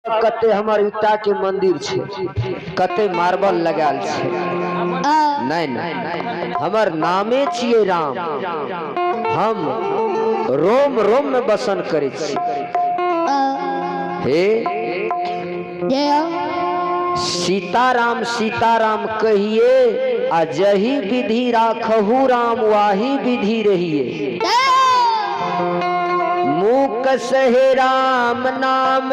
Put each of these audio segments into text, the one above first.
कते हमर ईटा के मंदिर छे, कते मार्बल लगाल छे। नहीं नहीं, हमर नामे छिए राम। हम रोम रोम में बसन करे छी। हे सीताराम सीताराम कहिए, आ जही विधि राखहु राम वाही विधि रहिए। मूक सहे राम नाम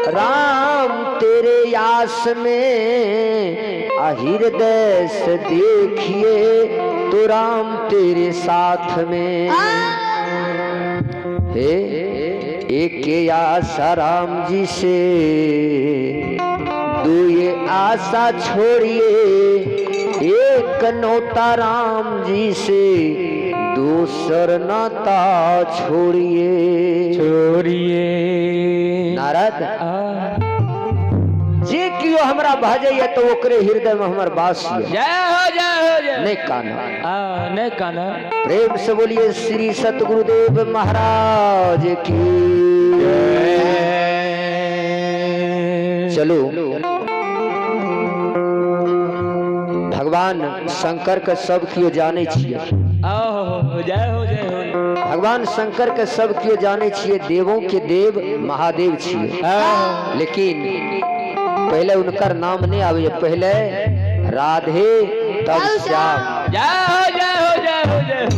राम तेरे आस में, हृदय से देखिए तो राम तेरे साथ में। हे एक आशा राम जी से, दुए आशा छोड़िए, एक नौता राम जी से, दूसर नाता छोड़िए छोड़िए। नारद जे कियो हमरा भजैया तो ओकरे हृदय में हमर वास है। जय हो जय हो जय। नहीं काना नहीं काना। प्रेम से बोलिए श्री सतगुरुदेव महाराज की। चलो भगवान शंकर के सब कियो जाने छिए। जय हो जय हो। भगवान शंकर के सब कियो जाने छिए, देवों के देव महादेव छिए। लेकिन पहले उनकर नाम नहीं आवे, पहले राधे तब श्याम। जय हो जय हो जय हो जय हो।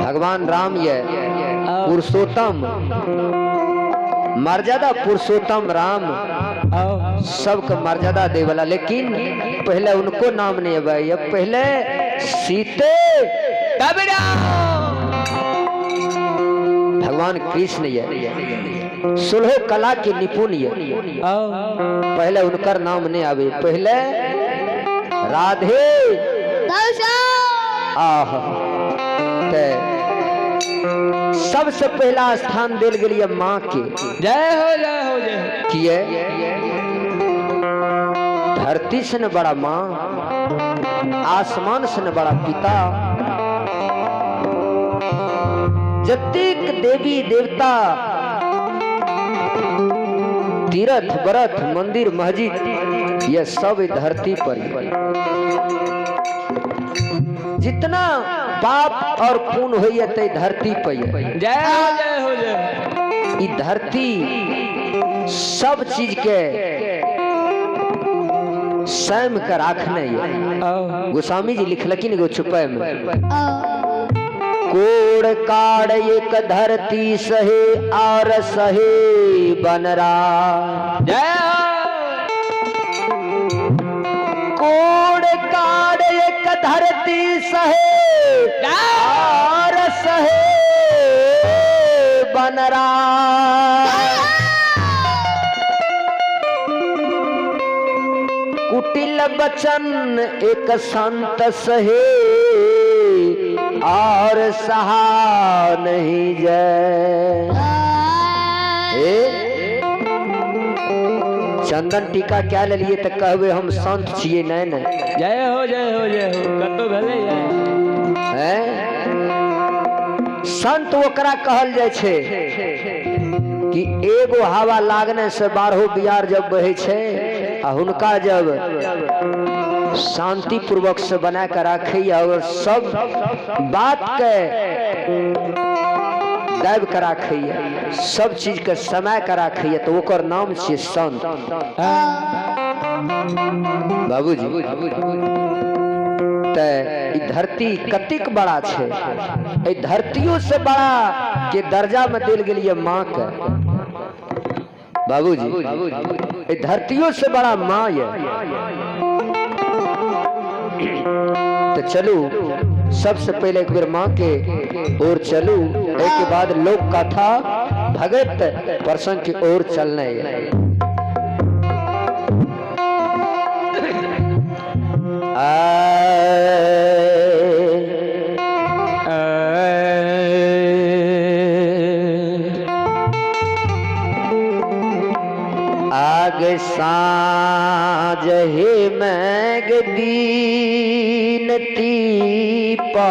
भगवान राम ये पुरुषोत्तम, मर्यादा पुरुषोत्तम राम सबका मर्यादा दे वाला। लेकिन पहले उनको नाम नहीं आवे, अब पहले सीते तब राम। भगवान कृष्ण ये सुलह कला के निपुण ये, पहले उनकर नाम नहीं आवे, पहले राधे आह। सबसे पहला स्थान दिल गई माँ के। जय हो जय हो जय हो। किए धरती से न बड़ा माँ, आसमान से न बड़ा पिता। जतिक देवी देवता तीर्थ व्रत मंदिर मस्जिद यह सब धरती पर। जितना पाप और पुण्य होइए ते धरती पर। जय हो जय। ई धरती सब चीज के स्वयं का राखने। गोस्वामी जी लिखलकिन एगो छुपे में, कोड़ काड़ एक धरती सहे और सहे बनरा। जय कोड़ काड़ एक धरती सहे और सहे बनरा। कुटिल बचन एक संत सहे और सहा नहीं जय। चंदन टीका क्या ले लिए तो कहवे हम संत छिए। नहीं नहीं, जय हो जय हो जय हो। कतो भले है संत ओकरा कहल जाय छे कि एगो हवा लागने से 12 बियार जब बहे छे, आ हुनका जब शांति पूर्वक से बना कर रखे और सब बात के दाब कर रखे, सब चीज के समय कर रखे, तो ओकर नाम छे संत। बाबूजी ते धरती कतिक बड़ा छे, ए धरतियों से बड़ा के दर्जा में दिल गेलिए माँ के। बाबूजी ए धरतियों से बड़ा माँ ये। तो चलू सबसे पहले एक बार माँ के ओर चलू, एक के बाद लोक कथा भगत प्रसंग की ओर चलने है। आग साँझ हे मैग दीनती पा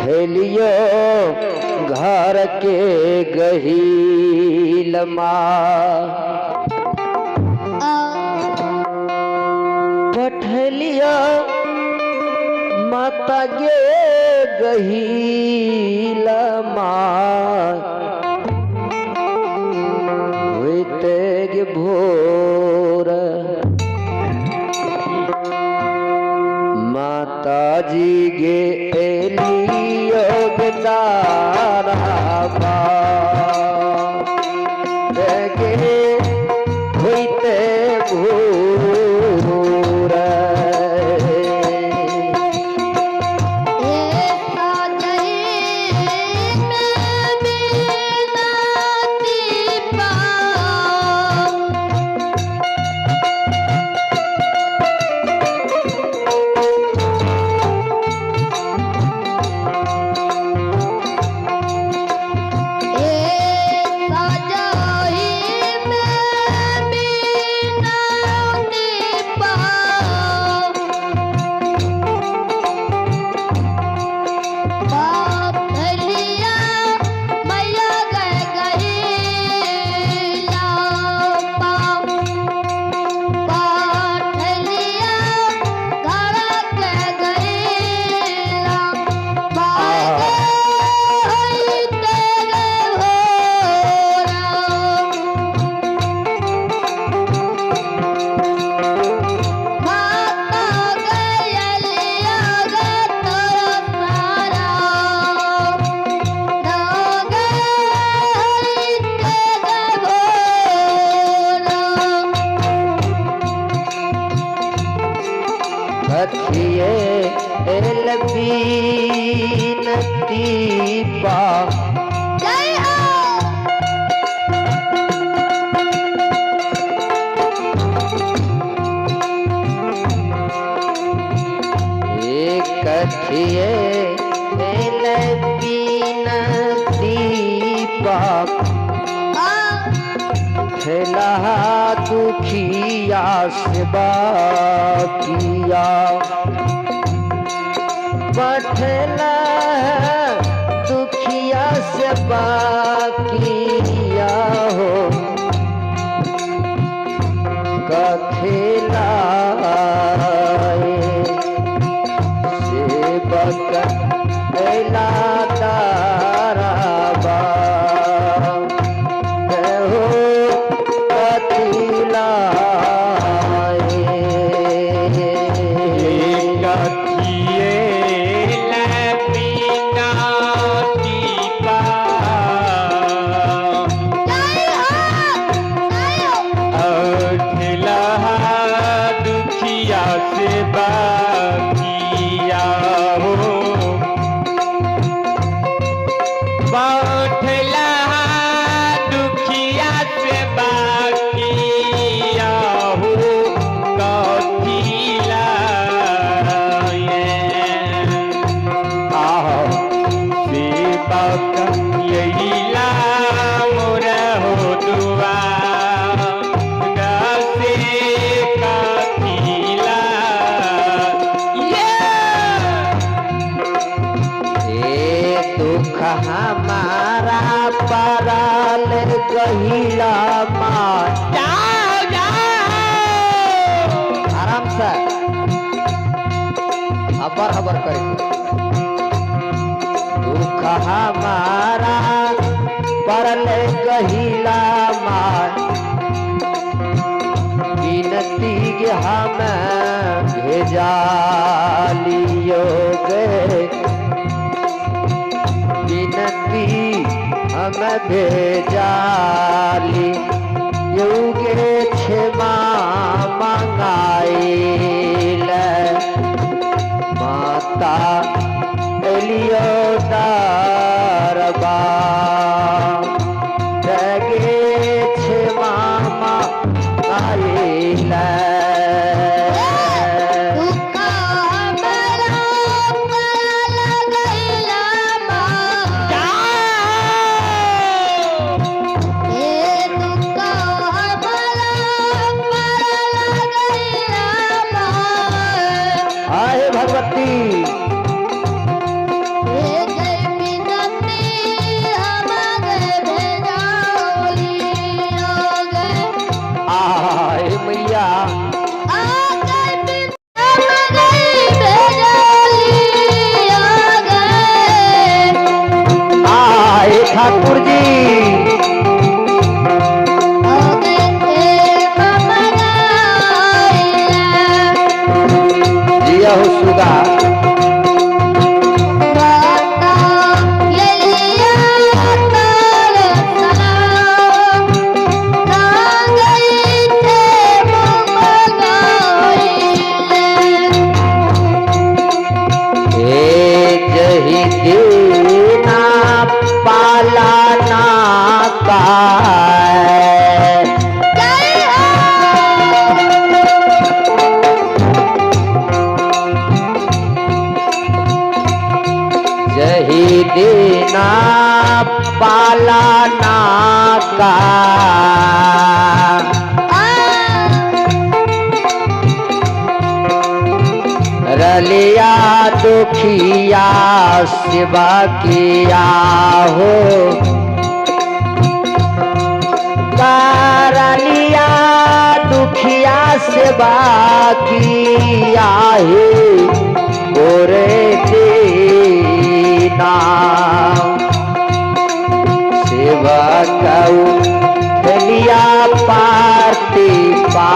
फैलियो घर के गहील पठलिया माता गे गहील होते गे भोर माता जी गे एलियो गदारा गे होते भोर पा कथिए थेला दुखिया से बाकिया पठला दुखिया से बाकिया हो कथेला सेवक एला ताराबा हो कथिला हमारा पराल गहिला माँ जाओ जाओ आराम से हबर हबर करे दुख हमारा परल गहिला माँ बिनती के हम भेजा लियो गए बिनती हम भेजाली योगे क्षमा मंगाइल माता एलियो दरबा जगे क्षमा मंगाइल भगवती ठाकुर जी जिया हो सुगा जही देना पालाना का जही देना पालाना का रलिया दुखिया सेवा किया हो रलिया दुखिया सेवा किया है गोरे दीना सेवा कऊ रलिया पार्टी पा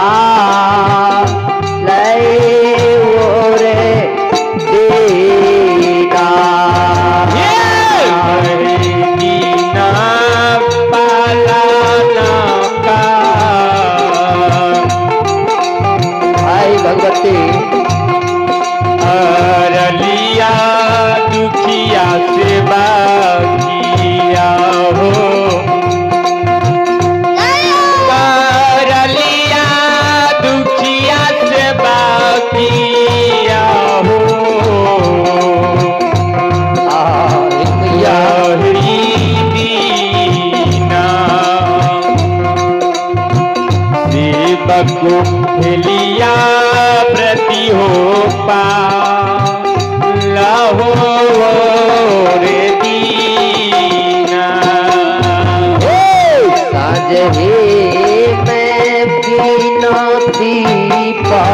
रलिया दुखिया सेवा किया हो रलिया दुखिया सेवा किया हो दीना सेवक लिया प्रति हो पा लहो रे दीना साजहे में बिना दीपा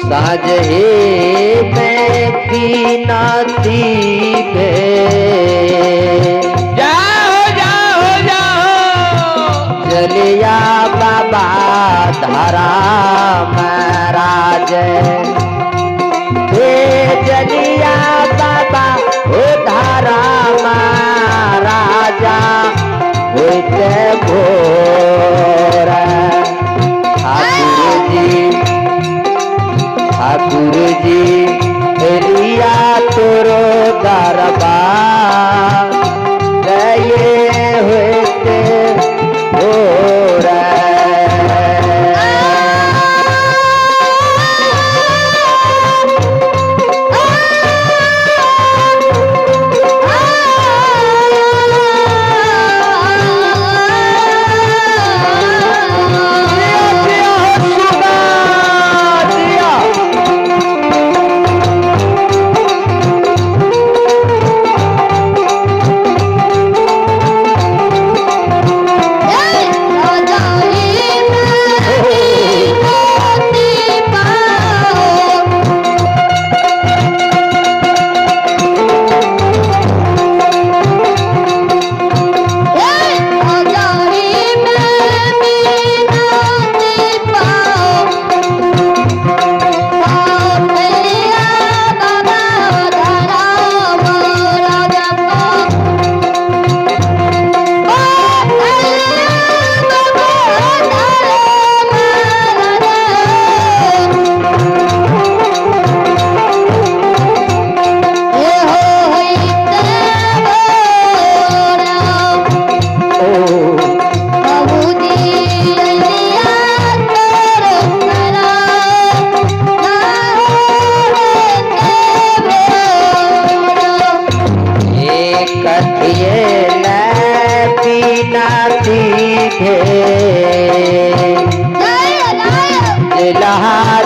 साजहे में बिना दीपे जलिया बाबा धारा महाराज हे जलिया बाबा हो धारा महाराजा होते भोर ठाकुर जी लिया तोरो दरबार गए होते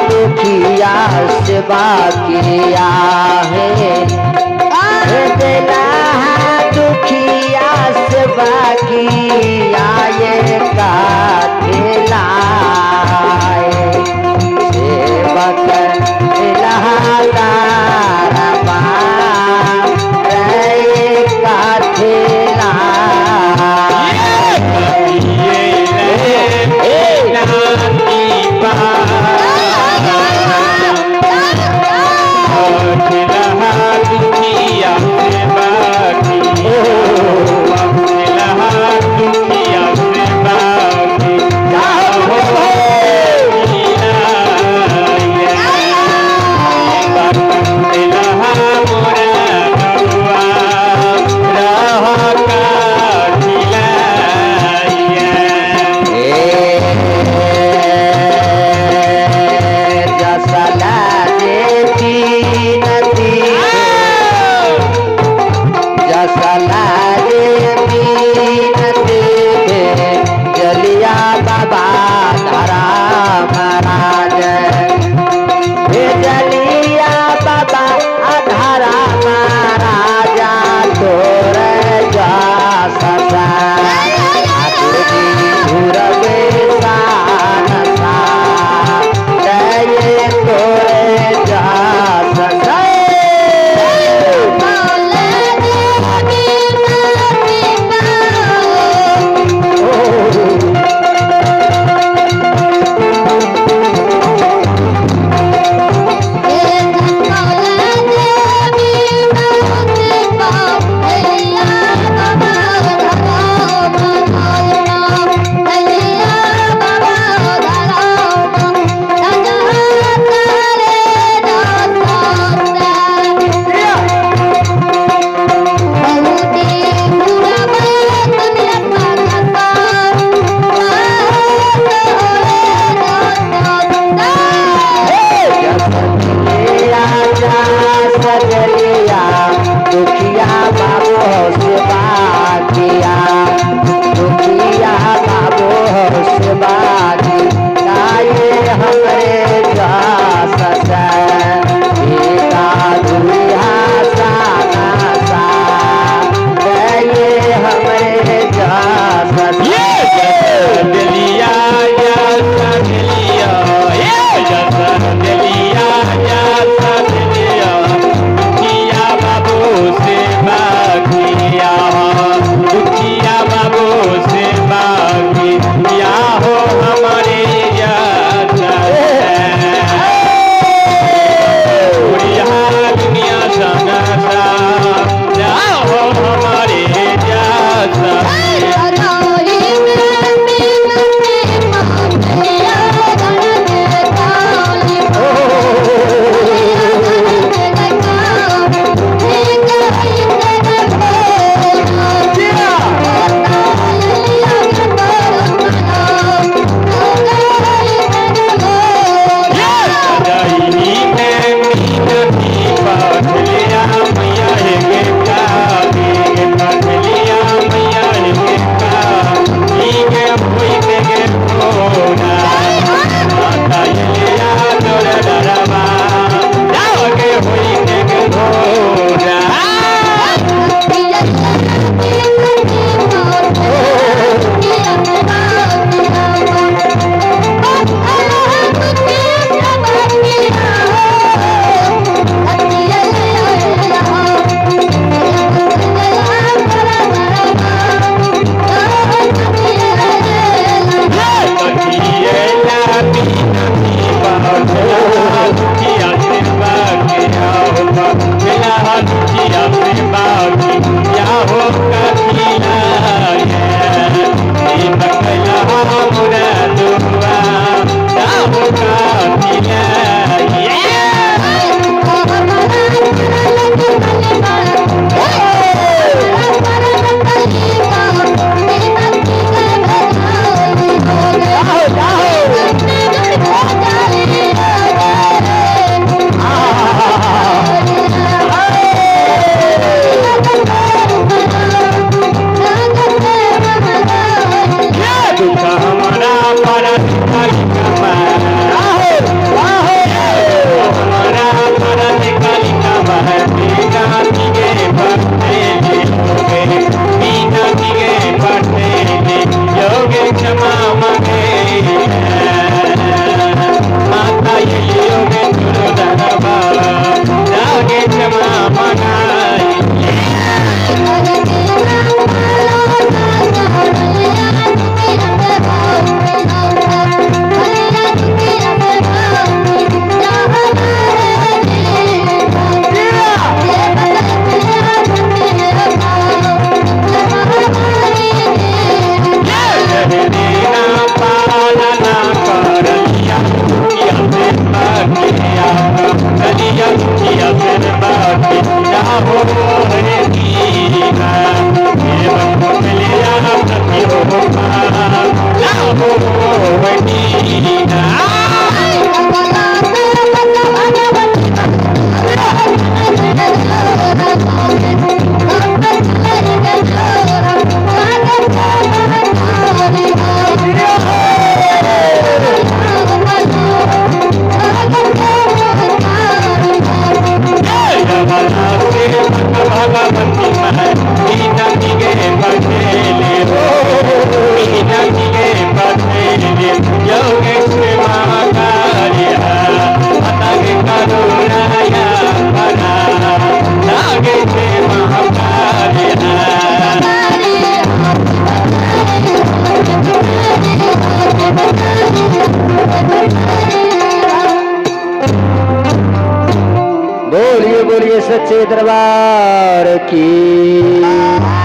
दुखिया सेवा किया है दुखिया सेवा किया ये का हमारा परत काली कमर हमारा परत काली कमर बिना दिगे पड़ते योगे बिना दिगे पड़ते योगे क्षमा मांगे माता योगे गुरु धर्मा जागे क्षमा मांगाई बोलिए बोलिए सच्चे दरबार की।